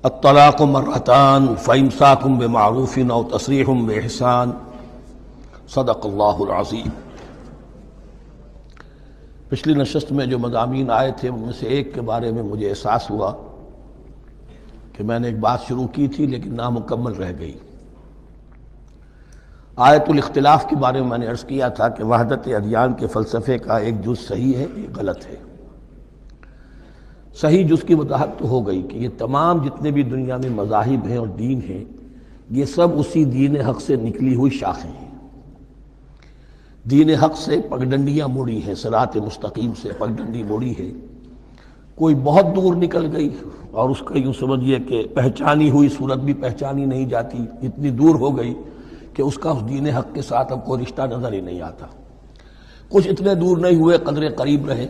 الطلاق مرتان فامساک بمعروف او تسریح باحسان صدق اللہ العظیم۔ پچھلی نشست میں جو مضامین آئے تھے ان میں سے ایک کے بارے میں مجھے احساس ہوا کہ میں نے ایک بات شروع کی تھی لیکن نامکمل رہ گئی۔ آیت الاختلاف کے بارے میں میں نے عرض کیا تھا کہ وحدت ادیان کے فلسفے کا ایک جز صحیح ہے، ایک غلط ہے۔ صحیح جز کی وضاحت تو ہو گئی کہ یہ تمام جتنے بھی دنیا میں مذاہب ہیں اور دین ہیں یہ سب اسی دین حق سے نکلی ہوئی شاخیں ہیں۔ دین حق سے پگڈنڈیاں مڑی ہیں، صراط مستقیم سے پگڈنڈی مڑی ہے، کوئی بہت دور نکل گئی اور اس کا یوں سمجھیے کہ پہچانی ہوئی صورت بھی پہچانی نہیں جاتی، اتنی دور ہو گئی کہ اس کا اس دین حق کے ساتھ اب کوئی رشتہ نظر ہی نہیں آتا۔ کچھ اتنے دور نہیں ہوئے، قدرے قریب رہے،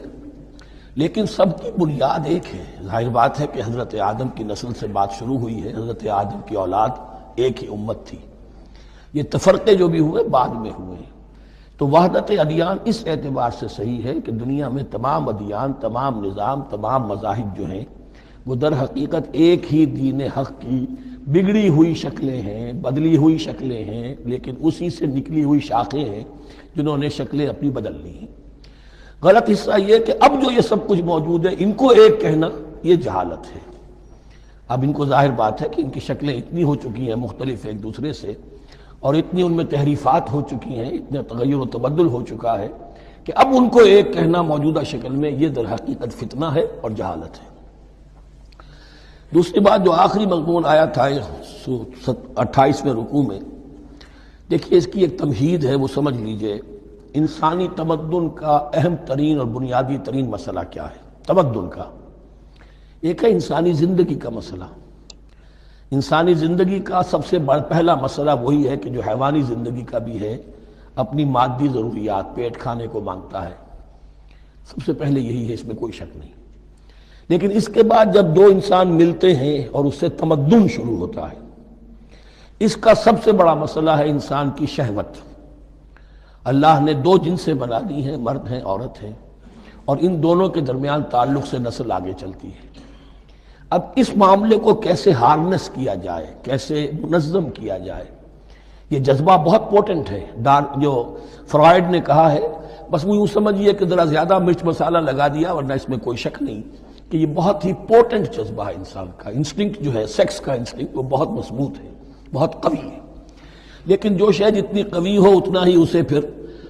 لیکن سب کی بنیاد ایک ہے۔ ظاہر بات ہے کہ حضرت آدم کی نسل سے بات شروع ہوئی ہے، حضرت آدم کی اولاد ایک ہی امت تھی۔ یہ تفرقے جو بھی ہوئے بعد میں ہوئے ہیں۔ تو وحدت ادیان اس اعتبار سے صحیح ہے کہ دنیا میں تمام ادیان، تمام نظام، تمام مذاہب جو ہیں وہ در حقیقت ایک ہی دین حق کی بگڑی ہوئی شکلیں ہیں، بدلی ہوئی شکلیں ہیں، لیکن اسی سے نکلی ہوئی شاخیں ہیں جنہوں نے شکلیں اپنی بدل لی ہیں۔ غلط حصہ یہ کہ اب جو یہ سب کچھ موجود ہے ان کو ایک کہنا یہ جہالت ہے۔ اب ان کو ظاہر بات ہے کہ ان کی شکلیں اتنی ہو چکی ہیں مختلف ایک دوسرے سے، اور اتنی ان میں تحریفات ہو چکی ہیں، اتنا تغیر و تبدل ہو چکا ہے کہ اب ان کو ایک کہنا موجودہ شکل میں یہ در حقیقت فتنہ ہے اور جہالت ہے۔ دوسری بات جو آخری مضمون آیا تھا 28ویں رکوع میں، دیکھیے اس کی ایک تمہید ہے، وہ سمجھ لیجئے۔ انسانی تمدن کا اہم ترین اور بنیادی ترین مسئلہ کیا ہے تمدن کا؟ ایک ہے انسانی زندگی کا مسئلہ۔ انسانی زندگی کا سب سے پہلا مسئلہ وہی ہے کہ جو حیوانی زندگی کا بھی ہے، اپنی مادی ضروریات، پیٹ کھانے کو مانگتا ہے، سب سے پہلے یہی ہے، اس میں کوئی شک نہیں۔ لیکن اس کے بعد جب دو انسان ملتے ہیں اور اس سے تمدن شروع ہوتا ہے، اس کا سب سے بڑا مسئلہ ہے انسان کی شہوت۔ اللہ نے دو جنسیں بنا دی ہیں، مرد ہیں، عورت ہیں، اور ان دونوں کے درمیان تعلق سے نسل آگے چلتی ہے۔ اب اس معاملے کو کیسے ہارنس کیا جائے، کیسے منظم کیا جائے، یہ جذبہ بہت پوٹنٹ ہے۔ جو فرائڈ نے کہا ہے، بس وہ یوں سمجھیے کہ ذرا زیادہ مرچ مسالہ لگا دیا، ورنہ اس میں کوئی شک نہیں کہ یہ بہت ہی پوٹنٹ جذبہ ہے انسان کا۔ انسٹنکٹ جو ہے، سیکس کا انسٹنکٹ، وہ بہت مضبوط ہے، بہت قوی ہے۔ لیکن جو شے جتنی قوی ہو اتنا ہی اسے پھر،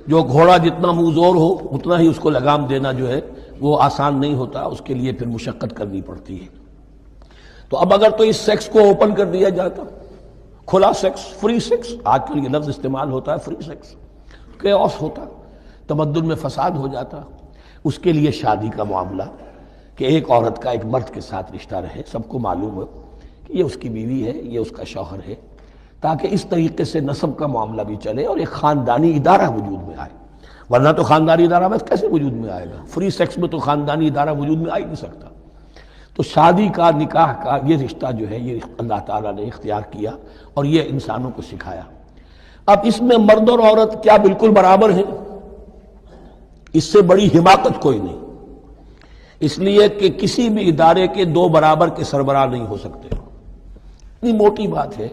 جو گھوڑا جتنا منہ زور ہو اتنا ہی اس کو لگام دینا جو ہے وہ آسان نہیں ہوتا، اس کے لیے پھر مشقت کرنی پڑتی ہے۔ تو اب اگر تو اس سیکس کو اوپن کر دیا جاتا، کھلا سیکس، فری سیکس، آج کل یہ لفظ استعمال ہوتا ہے، فری سیکس، کیوس ہوتا، تمدن میں فساد ہو جاتا۔ اس کے لیے شادی کا معاملہ کہ ایک عورت کا ایک مرد کے ساتھ رشتہ رہے، سب کو معلوم ہو کہ یہ اس کی بیوی ہے، یہ اس کا شوہر ہے، تاکہ اس طریقے سے نسب کا معاملہ بھی چلے اور ایک خاندانی ادارہ وجود میں آئے۔ ورنہ تو خاندانی ادارہ بس کیسے وجود میں آئے گا؟ فری سیکس میں تو خاندانی ادارہ وجود میں آ ہی نہیں سکتا۔ تو شادی کا، نکاح کا یہ رشتہ جو ہے یہ اللہ تعالیٰ نے اختیار کیا اور یہ انسانوں کو سکھایا۔ اب اس میں مرد اور عورت کیا بالکل برابر ہیں؟ اس سے بڑی حماقت کوئی نہیں، اس لیے کہ کسی بھی ادارے کے دو برابر کے سربراہ نہیں ہو سکتے۔ اتنی موٹی بات ہے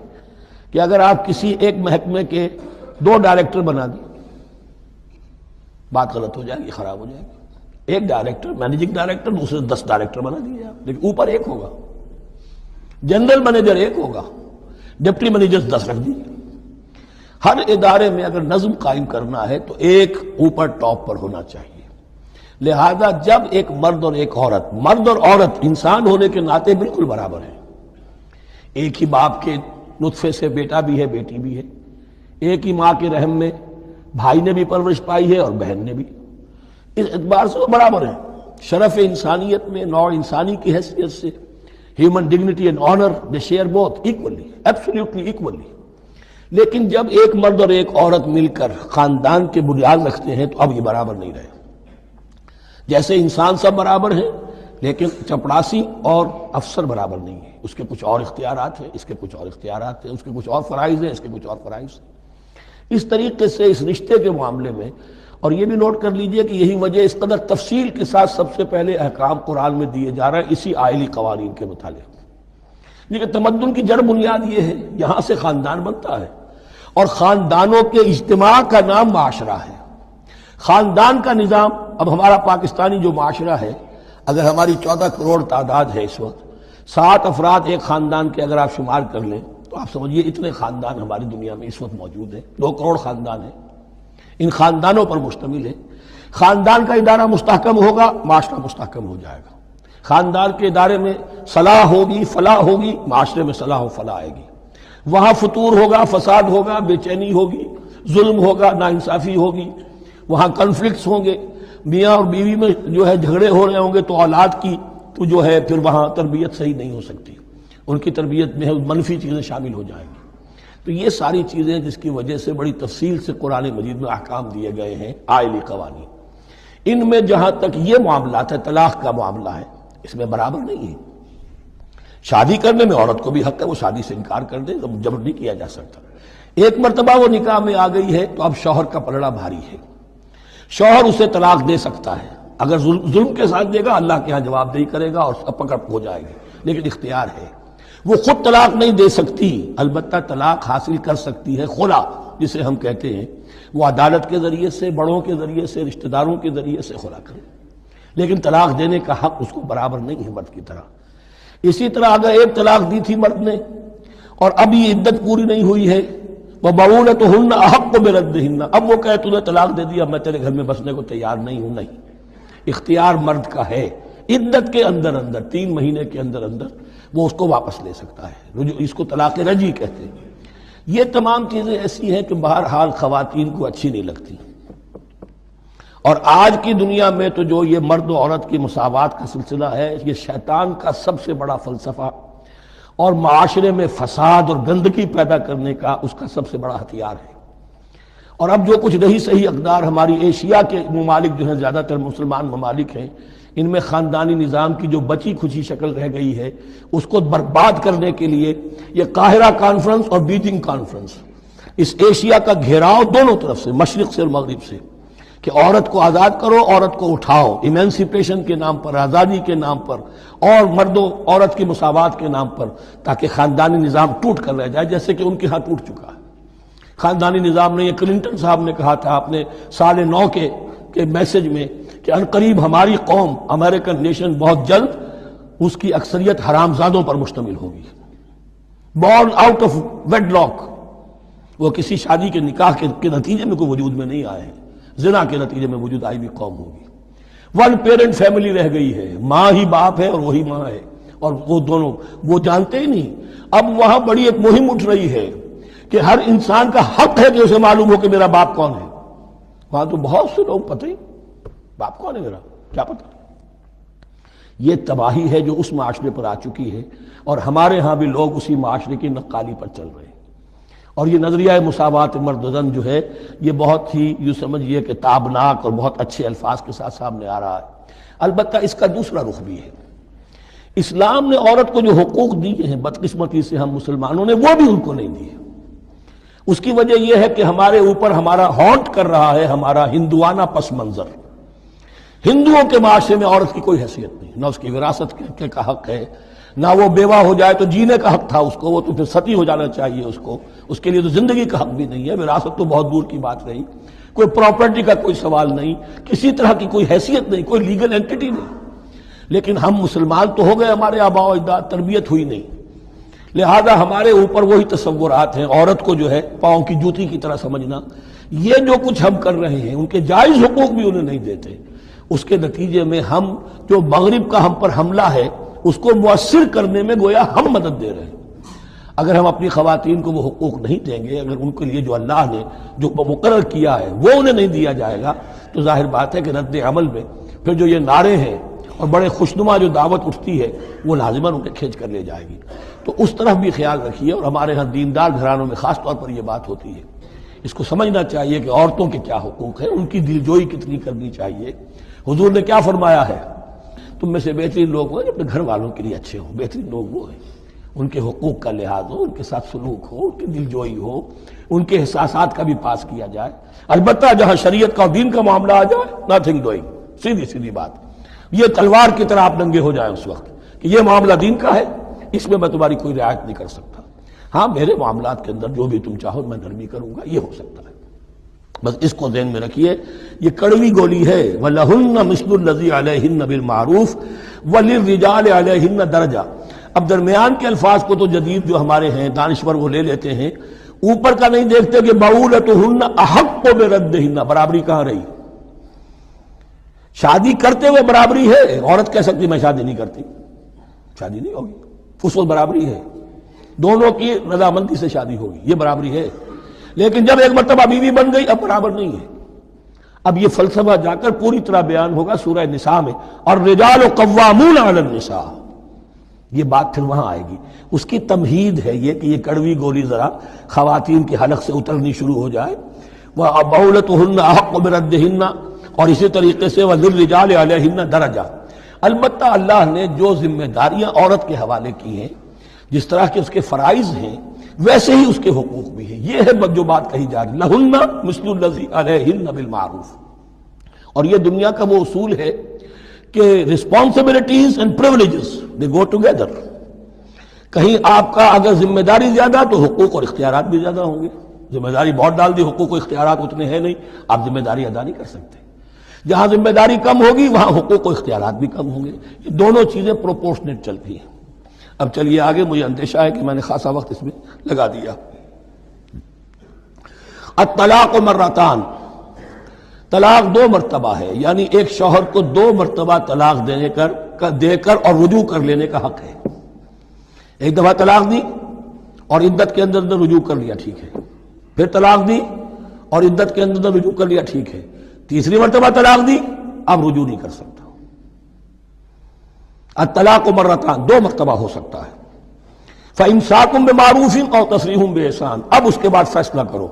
کہ اگر آپ کسی ایک محکمے کے دو ڈائریکٹر بنا دیں، بات غلط ہو جائے گی، خراب ہو جائے گی۔ ایک ڈائریکٹر، مینیجنگ ڈائریکٹر، دوسرے 10 ڈائریکٹر بنا دیے آپ، لیکن اوپر ایک ہوگا، جنرل مینیجر ایک ہوگا، ڈپٹی مینیجر 10 رکھ دیجیے۔ ہر ادارے میں اگر نظم قائم کرنا ہے تو ایک اوپر ٹاپ پر ہونا چاہیے۔ لہذا جب ایک مرد اور ایک عورت، مرد اور عورت انسان ہونے کے ناطے بالکل برابر ہیں، ایک ہی باپ کے نطفے سے بیٹا بھی ہے، بیٹی بھی ہے، ایک ہی ماں کے رحم میں بھائی نے بھی پرورش پائی ہے اور بہن نے بھی، اس اعتبار سے وہ برابر ہیں۔ شرف انسانیت میں، نوع انسانی کی حیثیت سے، human dignity and honour, they share both equally, absolutely equally. لیکن جب ایک مرد اور ایک عورت مل کر خاندان کے بنیاد رکھتے ہیں تو اب یہ برابر نہیں رہے۔ جیسے انسان سب برابر ہیں، لیکن چپڑاسی اور افسر برابر نہیں ہے، اس کے کچھ اور اختیارات ہیں، اس کے کچھ اور اختیارات ہیں، اس کے کچھ اور فرائض ہیں، اس کے کچھ اور فرائض ہیں۔ اس طریقے سے اس رشتے کے معاملے میں، اور یہ بھی نوٹ کر لیجئے کہ یہی وجہ اس قدر تفصیل کے ساتھ سب سے پہلے احکام قرآن میں دیے جا رہے ہیں اسی آئلی قوانین کے متعلق۔ لیکن تمدن کی جڑ بنیاد یہ ہے، یہاں سے خاندان بنتا ہے، اور خاندانوں کے اجتماع کا نام معاشرہ ہے۔ خاندان کا نظام، اب ہمارا پاکستانی جو معاشرہ ہے، اگر ہماری 14 کروڑ تعداد ہے اس وقت، 7 افراد ایک خاندان کے اگر آپ شمار کر لیں تو آپ سمجھیے اتنے خاندان ہماری دنیا میں اس وقت موجود ہیں، 2 کروڑ خاندان ہیں، ان خاندانوں پر مشتمل ہے۔ خاندان کا ادارہ مستحکم ہوگا، معاشرہ مستحکم ہو جائے گا۔ خاندان کے ادارے میں صلاح ہوگی، فلاح ہوگی، معاشرے میں صلاح و فلاح آئے گی۔ وہاں فتور ہوگا، فساد ہوگا، بے چینی ہوگی، ظلم ہوگا، ناانصافی ہوگی، وہاں کنفلکٹس ہوں گے، میاں اور بیوی میں جو ہے جھگڑے ہو رہے ہوں گے، تو اولاد کی تو جو ہے پھر وہاں تربیت صحیح نہیں ہو سکتی، ان کی تربیت میں منفی چیزیں شامل ہو جائیں گی۔ تو یہ ساری چیزیں جس کی وجہ سے بڑی تفصیل سے قرآن مجید میں احکام دیے گئے ہیں، عائلی قوانین، ان میں جہاں تک یہ معاملات ہے، طلاق کا معاملہ ہے، اس میں برابر نہیں ہے۔ شادی کرنے میں عورت کو بھی حق ہے، وہ شادی سے انکار کر دے، جبر نہیں کیا جا سکتا۔ ایک مرتبہ وہ نکاح میں آ گئی ہے تو اب شوہر کا پلڑا بھاری ہے، شوہر اسے طلاق دے سکتا ہے، اگر ظلم کے ساتھ دے گا اللہ کے ہاں جواب دہی کرے گا اور پکڑ ہو جائے گی، لیکن اختیار ہے۔ وہ خود طلاق نہیں دے سکتی، البتہ طلاق حاصل کر سکتی ہے، خلا جسے ہم کہتے ہیں، وہ عدالت کے ذریعے سے، بڑوں کے ذریعے سے، رشتہ داروں کے ذریعے سے خلا کرے، لیکن طلاق دینے کا حق اس کو برابر نہیں ہے مرد کی طرح۔ اسی طرح اگر ایک طلاق دی تھی مرد نے اور اب یہ عدت پوری نہیں ہوئی ہے، وَبَعُولَتُهُنَّ أَحَقُّ بِرَدِّهِنَّ، اب وہ کہے تو نے طلاق دے دیا، میں تیرے گھر میں بسنے کو تیار نہیں ہوں، نہیں، اختیار مرد کا ہے، عدت کے اندر 3 مہینے کے اندر وہ اس کو واپس لے سکتا ہے، اس کو طلاق رجعی کہتے ہیں۔ یہ تمام چیزیں ایسی ہیں کہ بہرحال خواتین کو اچھی نہیں لگتی، اور آج کی دنیا میں تو جو یہ مرد و عورت کی مساوات کا سلسلہ ہے، یہ شیطان کا سب سے بڑا فلسفہ اور معاشرے میں فساد اور گندگی پیدا کرنے کا اس کا سب سے بڑا ہتھیار ہے۔ اور اب جو کچھ رہی صحیح اقدار ہماری ایشیا کے ممالک جو ہیں، زیادہ تر مسلمان ممالک ہیں، ان میں خاندانی نظام کی جو بچی کھچی شکل رہ گئی ہے، اس کو برباد کرنے کے لیے یہ قاہرہ کانفرنس اور بیجنگ کانفرنس، اس ایشیا کا گھیراؤ دونوں طرف سے، مشرق سے اور مغرب سے، کہ عورت کو آزاد کرو، عورت کو اٹھاؤ، ایمینسیپیشن کے نام پر، آزادی کے نام پر، اور مرد و عورت کی مساوات کے نام پر، تاکہ خاندانی نظام ٹوٹ کر رہ جائے، جیسے کہ ان کے ہاں ٹوٹ چکا ہے خاندانی نظام نے۔ یہ کلنٹن صاحب نے کہا تھا اپنے سال 9 کے میسج میں کہ عنقریب ہماری قوم، امریکن نیشن، بہت جلد اس کی اکثریت حرامزادوں پر مشتمل ہوگی، born out of wedlock, وہ کسی شادی کے نکاح کے نتیجے میں کوئی وجود میں نہیں آئے ہیں، زنا کے نتیجے میں وجود آئی بھی قوم ہوگی۔ 1 پیرنٹ فیملی رہ گئی ہے، ماں ہی باپ ہے اور وہی ماں ہے، اور وہ دونوں وہ جانتے ہی نہیں۔ اب وہاں بڑی ایک مہم اٹھ رہی ہے کہ ہر انسان کا حق ہے کہ اسے معلوم ہو کہ میرا باپ کون ہے۔ وہاں تو بہت سے لوگ پتہ ہی باپ کون ہے میرا، کیا پتہ۔ یہ تباہی ہے جو اس معاشرے پر آ چکی ہے، اور ہمارے ہاں بھی لوگ اسی معاشرے کی نقالی پر چل رہے ہیں۔ اور یہ نظریہ مساوات مرد و زن جو ہے، یہ بہت ہی یوں سمجھیے کہ تابناک اور بہت اچھے الفاظ کے ساتھ سامنے آ رہا ہے۔ البتہ اس کا دوسرا رخ بھی ہے، اسلام نے عورت کو جو حقوق دیے ہیں بدقسمتی سے ہم مسلمانوں نے وہ بھی ان کو نہیں دیے۔ اس کی وجہ یہ ہے کہ ہمارے اوپر ہمارا ہانٹ کر رہا ہے ہمارا ہندوانہ پس منظر۔ ہندوؤں کے معاشرے میں عورت کی کوئی حیثیت نہیں، نہ اس کی وراثت کا حق ہے، نہ وہ بیوہ ہو جائے تو جینے کا حق تھا اس کو، وہ تو پھر ستی ہو جانا چاہیے اس کے لیے تو زندگی کا حق بھی نہیں ہے، وراثت تو بہت دور کی بات رہی، کوئی پراپرٹی کا کوئی سوال نہیں، کسی طرح کی کوئی حیثیت نہیں، کوئی لیگل اینٹیٹی نہیں۔ لیکن ہم مسلمان تو ہو گئے، ہمارے آباء و اجداد، تربیت ہوئی نہیں، لہذا ہمارے اوپر وہی تصورات ہیں، عورت کو جو ہے پاؤں کی جوتی کی طرح سمجھنا۔ یہ جو کچھ ہم کر رہے ہیں ان کے جائز حقوق بھی انہیں نہیں دیتے، اس کے نتیجے میں ہم جو مغرب کا ہم پر حملہ ہے اس کو مؤثر کرنے میں گویا ہم مدد دے رہے ہیں۔ اگر ہم اپنی خواتین کو وہ حقوق نہیں دیں گے، اگر ان کے لیے جو اللہ نے جو مقرر کیا ہے وہ انہیں نہیں دیا جائے گا، تو ظاہر بات ہے کہ رد عمل میں پھر جو یہ نعرے ہیں اور بڑے خوشنما جو دعوت اٹھتی ہے وہ لازماً ان کے کھینچ کر لے جائے گی۔ تو اس طرف بھی خیال رکھیے، اور ہمارے ہاں دیندار گھرانوں میں خاص طور پر یہ بات ہوتی ہے، اس کو سمجھنا چاہیے کہ عورتوں کے کیا حقوق ہیں، ان کی دلجوئی کتنی کرنی چاہیے۔ حضور نے کیا فرمایا ہے، تم میں سے بہترین لوگ وہ اپنے گھر والوں کے لیے اچھے ہوں، بہترین لوگ وہ ہیں ان کے حقوق کا لحاظ ہو، ان کے ساتھ سلوک ہو، ان کی دلجوئی ہو، ان کے احساسات کا بھی پاس کیا جائے۔ البتہ جہاں شریعت کا اور دین کا معاملہ آ جائے، نتھنگ ڈوئنگ، سیدھی سیدھی بات، یہ تلوار کی طرح آپ ننگے ہو جائیں اس وقت کہ یہ معاملہ دین کا ہے اس میں تمہاری کوئی رعایت نہیں کر سکتا. ہاں میرے معاملات کے اندر جو بھی تم چاہو میں نرمی کروں گا، یہ ہو سکتا ہے. بس اس کو ذہن میں رکھیے، یہ کڑوی گولی ہے. وَلَهُنَّ مِثْلُ الَّذِي عَلَيْهِنَّ بِالْمَعْرُوفِ وَلِلرِّجَالِ عَلَيْهِنَّ دَرَجَةٌ. اب درمیان کے الفاظ کو تو جدید جو ہمارے ہیں دانشور وہ لے لیتے ہیں، اوپر کا نہیں دیکھتے کہ بَعُولَتُهُنَّ أَحَقُّ بِرَدِّهِنَّ. برابری کہاں رہی؟ شادی کرتے ہوئے برابری ہے. عورت کہہ سکتی میں شادی نہیں کرتی، شادی نہیں ہوگی، اس وقت برابری ہے، دونوں کی رضامندی سے شادی ہوگی، یہ برابری ہے. لیکن جب ایک مرتبہ بیوی بن گئی اب برابر نہیں ہے. اب یہ فلسفہ جا کر پوری طرح بیان ہوگا سورہ نساء میں. اور رجال قوامون علی النساء، یہ بات پھر وہاں آئے گی. اس کی تمہید ہے یہ کہ یہ کڑوی گولی ذرا خواتین کے حلق سے اترنی شروع ہو جائے. وَبَعُولَتُهُنَّ أَحَقُّ بِرَدِّهِنَّ، اور اسی طریقے سے وَلِلرِّجَالِ عَلَيْهِنَّ دَرَجَةٌ. البتہ اللہ نے جو ذمہ داریاں عورت کے حوالے کی ہیں، جس طرح کے اس کے فرائض ہیں ویسے ہی اس کے حقوق بھی ہیں. یہ ہے جو بات کہی جا رہی لَهُنَّ مِثْلُ الَّذِي عَلَيْهِنَّ بِالْمَعْرُوفِ. اور یہ دنیا کا وہ اصول ہے کہ responsibilities and privileges they go together. کہیں آپ کا اگر ذمہ داری زیادہ تو حقوق اور اختیارات بھی زیادہ ہوں گے. ذمہ داری بہت ڈال دی، حقوق و اختیارات اتنے ہیں نہیں، آپ ذمہ داری ادا نہیں کر سکتے. جہاں ذمہ داری کم ہوگی وہاں حقوق و اختیارات بھی کم ہوں گے. یہ دونوں چیزیں پروپورشنیٹ چلتی ہیں. اب چلیے آگے، مجھے اندیشہ ہے کہ میں نے خاصا وقت اس میں لگا دیا. الطلاق مرتان، طلاق 2 مرتبہ ہے، یعنی ایک شوہر کو 2 مرتبہ طلاق دے کر اور رجوع کر لینے کا حق ہے. ایک دفعہ طلاق دی اور عدت کے اندر رجوع کر لیا، ٹھیک ہے. پھر طلاق دی اور عدت کے اندر رجوع کر لیا، ٹھیک ہے. تیسری مرتبہ طلاق دی، اب رجوع نہیں کر سکتا. الطلاق مرتان، 2 مرتبہ ہو سکتا ہے. فَإِمْسَاكٌ بِمَعْرُوفٍ أَوْ تَسْرِيحٌ بِإِحْسَانٍ. اب اس کے بعد فیصلہ کرو،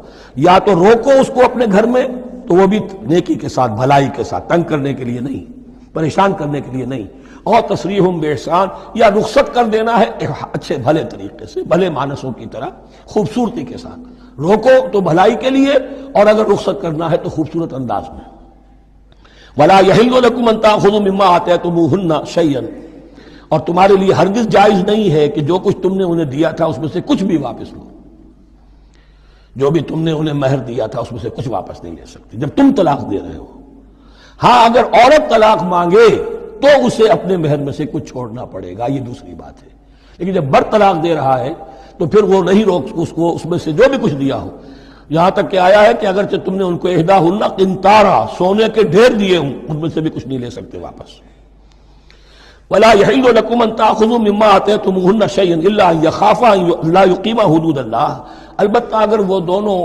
یا تو روکو اس کو اپنے گھر میں تو وہ بھی نیکی کے ساتھ، بھلائی کے ساتھ، تنگ کرنے کے لیے نہیں، پریشان کرنے کے لیے نہیں. اور تسریح بِإِحْسَان، یا رخصت کر دینا ہے اچھے بھلے طریقے سے، بھلے مانسوں کی طرح خوبصورتی کے ساتھ. روکو تو بھلائی کے لیے، اور اگر رخصت کرنا ہے تو خوبصورت انداز میں. وَلَا يَحِلُّ لَكُمْ أَن تَأْخُذُوا مِمَّا آتَيْتُمُوهُنَّ شَيْئًا، اور تمہارے لیے ہرگز جائز نہیں ہے کہ جو کچھ تم نے انہیں دیا تھا اس میں سے کچھ بھی واپس لو. جو بھی تم نے انہیں مہر دیا تھا اس میں سے کچھ واپس نہیں لے سکتے جب تم طلاق دے رہے ہو. ہاں اگر عورت طلاق مانگے تو اسے اپنے مہر میں سے کچھ چھوڑنا پڑے گا، یہ دوسری بات ہے. لیکن جب بر طلاق دے رہا ہے تو پھر وہ نہیں روک اس کو اس میں سے جو بھی کچھ دیا ہو. یہاں تک کہ آیا ہے کہ اگرچہ تم نے ان کو احداہن قنطارا، سونے کے ڈھیر دیے ہوں، ان میں سے بھی کچھ نہیں لے سکتے واپس. وَلَا يَحِلُّ لَكُمْ أَن تَأْخُذُوا مِمَّا آتَيْتُمُوهُنَّ شَيْئًا إِلَّا أَن يَخَافَا أَن لَّا يُقِيمَا حُدُودَ اللَّهِ. البتہ اگر وہ دونوں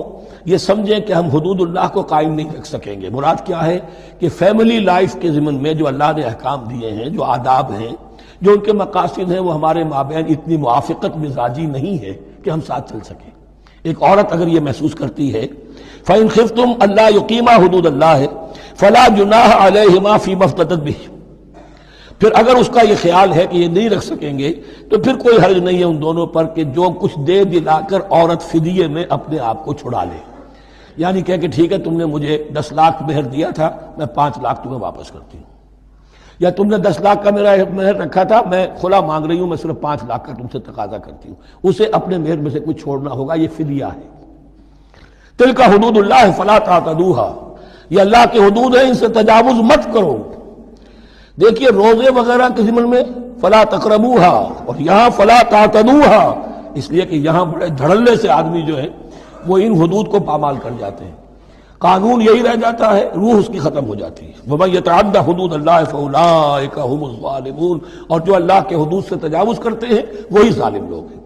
یہ سمجھیں کہ ہم حدود اللہ کو قائم نہیں رکھ سکیں گے. مراد کیا ہے کہ فیملی لائف کے ضمن میں جو اللہ نے احکام دیے ہیں، جو آداب ہیں، جو ان کے مقاصد ہیں، وہ ہمارے مابین اتنی موافقت مزاجی نہیں ہے کہ ہم ساتھ چل سکیں. ایک عورت اگر یہ محسوس کرتی ہے فَإِنْ خِفْتُمْ أَلَّا يُقِيمَا حُدُودَ اللَّهِ فَلَا جُنَاحَ عَلَيْهِمَا فِيمَا افْتَدَتْ بِهِ. پھر اگر اس کا یہ خیال ہے کہ یہ نہیں رکھ سکیں گے تو پھر کوئی حرج نہیں ہے ان دونوں پر کہ جو کچھ دے دلا کر عورت فدیے میں اپنے آپ کو چھڑا لے. یعنی کہہ کہ ٹھیک ہے تم نے مجھے 10 لاکھ مہر دیا تھا، میں 5 لاکھ تمہیں واپس کرتی ہوں. یا تم نے 10 لاکھ کا میرا مہر رکھا تھا، میں کھلا مانگ رہی ہوں، میں صرف 5 لاکھ کا تم سے تقاضا کرتی ہوں. اسے اپنے مہر میں سے کچھ چھوڑنا ہوگا، یہ فدیہ ہے. تلک حدود اللہ فلا تعتدوها، یہ اللہ کے حدود ہیں، ان سے تجاوز مت کرو. دیکھیے روزے وغیرہ کے ضمن میں فلا تقربوها، اور یہاں فلا تعتدوها، اس لیے کہ یہاں بڑے دھڑلے سے آدمی جو ہے وہ ان حدود کو پامال کر جاتے ہیں. قانون یہی رہ جاتا ہے، روح اس کی ختم ہو جاتی ہے. وَمَن يَتَعَدَّ حُدُودَ اللَّهِ فَأُولَٰئِكَ هُمُ الظَّالِمُونَ، اور جو اللہ کے حدود سے تجاوز کرتے ہیں وہی ظالم لوگ ہیں.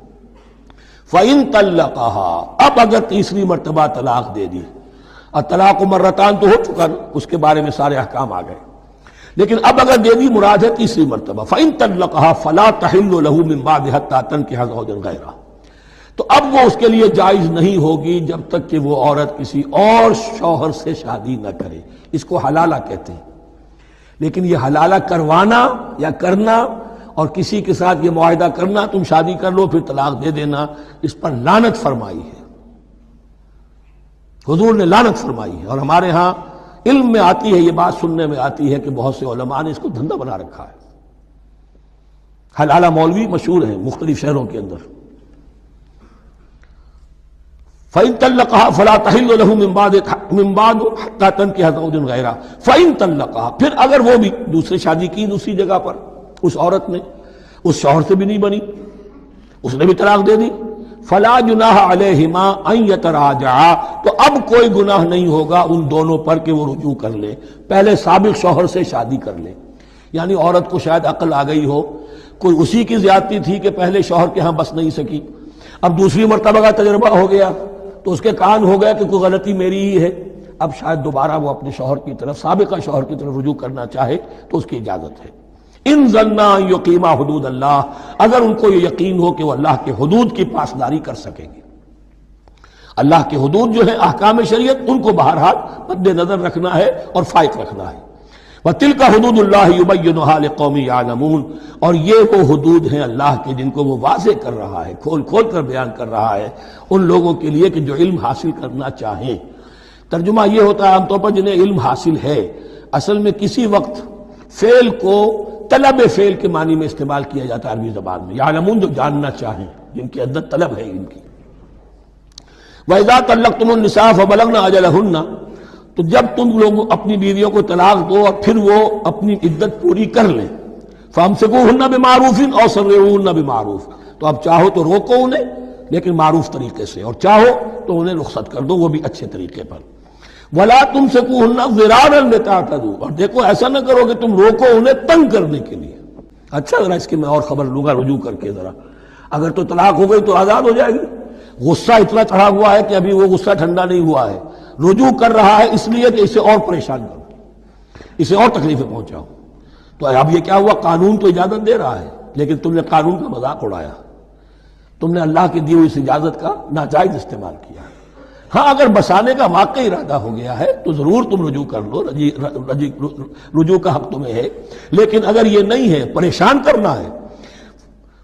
فَإِن طَلَّقَهَا، اب اگر تیسری مرتبہ طلاق دے دی، الطلاق مرتان تو ہو چکا نا، اس کے بارے میں سارے احکام آ گئے. لیکن اب اگر دے دی مراد ہے تیسری مرتبہ. فَإِن طَلَّقَهَا فَلَا تَحِلُّ لَهُ مِن بَعْدِ حَتَّىٰ تَنكِحَ زَوْجًا غَيْرَهُ، تو اب وہ اس کے لیے جائز نہیں ہوگی جب تک کہ وہ عورت کسی اور شوہر سے شادی نہ کرے. اس کو حلالہ کہتے ہیں. لیکن یہ حلالہ کروانا یا کرنا اور کسی کے ساتھ یہ معاہدہ کرنا تم شادی کر لو پھر طلاق دے دینا، اس پر لعنت فرمائی ہے. حضور نے لعنت فرمائی ہے. اور ہمارے ہاں علم میں آتی ہے، یہ بات سننے میں آتی ہے کہ بہت سے علماء نے اس کو دھندا بنا رکھا ہے. حلالہ مولوی مشہور ہیں مختلف شہروں کے اندر. فَإِن طَلَّقَهَا فَلَا تَحِلُّ لَهُ مِن بَعْدُ حَتَّى تَنكِحَ زَوْجًا غَيْرَهَا. فَإِن طَلَّقَهَا، پھر اگر وہ بھی دوسری شادی کی دوسری جگہ پر اس عورت نے، اس شوہر سے بھی نہیں بنی، اس نے بھی طلاق دے دی، فَلَا جُنَاحَ عَلَيْهِمَا أَن يَتَرَاجَعَا، تو اب کوئی گناہ نہیں ہوگا ان دونوں پر کہ وہ رجوع کر لیں، پہلے سابق شوہر سے شادی کر لیں. یعنی عورت کو شاید عقل آ گئی ہو، کوئی اسی کی زیادتی تھی کہ پہلے شوہر کے ہاں بس نہیں سکی، اب دوسری مرتبہ کا تجربہ ہو گیا تو اس کے کان ہو گیا کہ کوئی غلطی میری ہی ہے، اب شاید دوبارہ وہ اپنے شوہر کی طرف، سابقہ شوہر کی طرف رجوع کرنا چاہے تو اس کی اجازت ہے. ان ظنا یقیما حدود اللہ، اگر ان کو یہ یقین ہو کہ وہ اللہ کے حدود کی پاسداری کر سکیں گے. اللہ کے حدود جو ہے احکام شریعت، ان کو بہرحال مد نظر رکھنا ہے اور فائق رکھنا ہے. وَتِلْكَ حُدُودُ اللَّهِ يُبَيِّنُهَا لِقَوْمٍ يَعْلَمُونَ، اور یہ وہ حدود ہیں اللہ کے جن کو وہ واضح کر رہا ہے، کھول کھول کر بیان کر رہا ہے ان لوگوں کے لیے کہ جو علم حاصل کرنا چاہیں. ترجمہ یہ ہوتا ہے عام طور پر جنہیں علم حاصل ہے، اصل میں کسی وقت فعل کو طلب فعل کے معنی میں استعمال کیا جاتا ہے عربی زبان میں. یعلمون جو جاننا چاہیں، جن کے اندر طلب ہے علم کی. وَإِذَا طَلَّقْتُمُ النِّسَاءَ فَبَلَغْنَ أَجَلَهُنَّ، تو جب تم لوگ اپنی بیویوں کو طلاق دو اور پھر وہ اپنی عدت پوری کر لیں، فَأَمْسِكُوهُنَّ بِمَعْرُوفٍ أَوْ سَرِّحُوهُنَّ بِمَعْرُوفٍ، تو اب چاہو تو روکو انہیں لیکن معروف طریقے سے، اور چاہو تو انہیں رخصت کر دو وہ بھی اچھے طریقے پر. وَلَا تُمْسِكُوهُنَّ ضِرَارًا لِتَعْتَدُوا، اور دیکھو ایسا نہ کرو کہ تم روکو انہیں تنگ کرنے کے لیے. اچھا ذرا اس کی میں اور خبر لوں گا رجوع کر کے، ذرا اگر تو طلاق ہو گئی تو آزاد ہو جائے گی. غصہ اتنا چڑھا ہوا ہے کہ ابھی وہ غصہ ٹھنڈا نہیں ہوا ہے، رجوع کر رہا ہے اس لیے کہ اسے اور پریشان کرو، اسے اور تکلیفیں پہنچاؤ. تو اب یہ کیا ہوا، قانون تو اجازت دے رہا ہے لیکن تم نے قانون کا مذاق اڑایا، تم نے اللہ کی دی ہوئی اس اجازت کا ناجائز استعمال کیا. ہاں اگر بسانے کا واقعی ارادہ ہو گیا ہے تو ضرور تم رجوع کر لو، رجوع کا حق تمہیں ہے. لیکن اگر یہ نہیں ہے، پریشان کرنا ہے،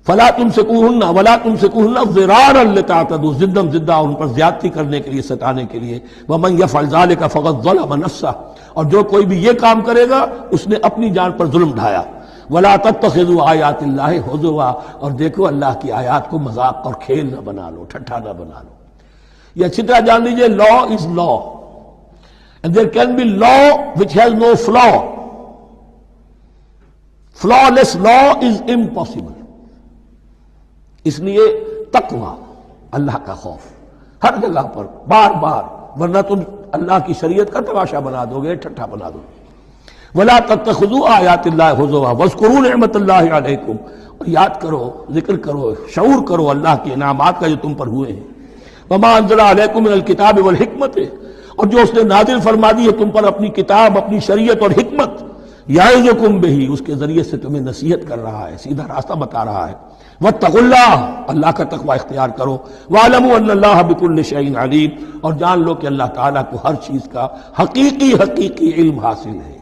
فلا تمسکوہن ولا تمسکوہن ضرارا لتعتدوا، ضدم ضدہ ان پر زیادتی کرنے کے لیے، ستانے کے لیے. ومن یفعل ذلک فقد ظلم نفسہ، اور جو کوئی بھی یہ کام کرے گا اس نے اپنی جان پر ظلم ڈھایا. ولا تتخذوا آیات اللہ ہزوا، اور دیکھو اللہ کی آیات کو مذاق اور کھیل نہ بنا لو، ٹھٹھا نہ بنا لو. یہ اچھی طرح جان لیجئے، لا از لا and there can be law which has no flaw. Flawless law is impossible. اس لیے تقوی، اللہ کا خوف ہر جگہ پر بار بار، ورنہ تم اللہ کی شریعت کا تماشا بنا دو گے، ٹھٹھا بنا دو گے. وَلَا تَتَّخِذُوا آیَاتِ اللَّهِ هُزُوًا وَاذْكُرُوا نِعْمَتَ اللَّهِ عَلَيْكُمْ، اور یاد کرو، ذکر کرو، شعور کرو اللہ کے انعامات کا جو تم پر ہوئے ہیں. وَمَا أَنزَلَ عَلَيْكُمْ مِنَ الْكِتَابِ وَالْحِكْمَةِ، اور جو اس نے نازل فرما دی ہے تم پر اپنی کتاب، اپنی شریعت اور حکمت. یعظکم بہ، اس کے ذریعے سے تمہیں نصیحت کر رہا ہے، سیدھا راستہ بتا رہا ہے. واتقوا اللہ، اللہ کا تقوی اختیار کرو. واعلموا ان اللہ بکل شیء علیم، اور جان لو کہ اللہ تعالیٰ کو ہر چیز کا حقیقی علم حاصل ہے.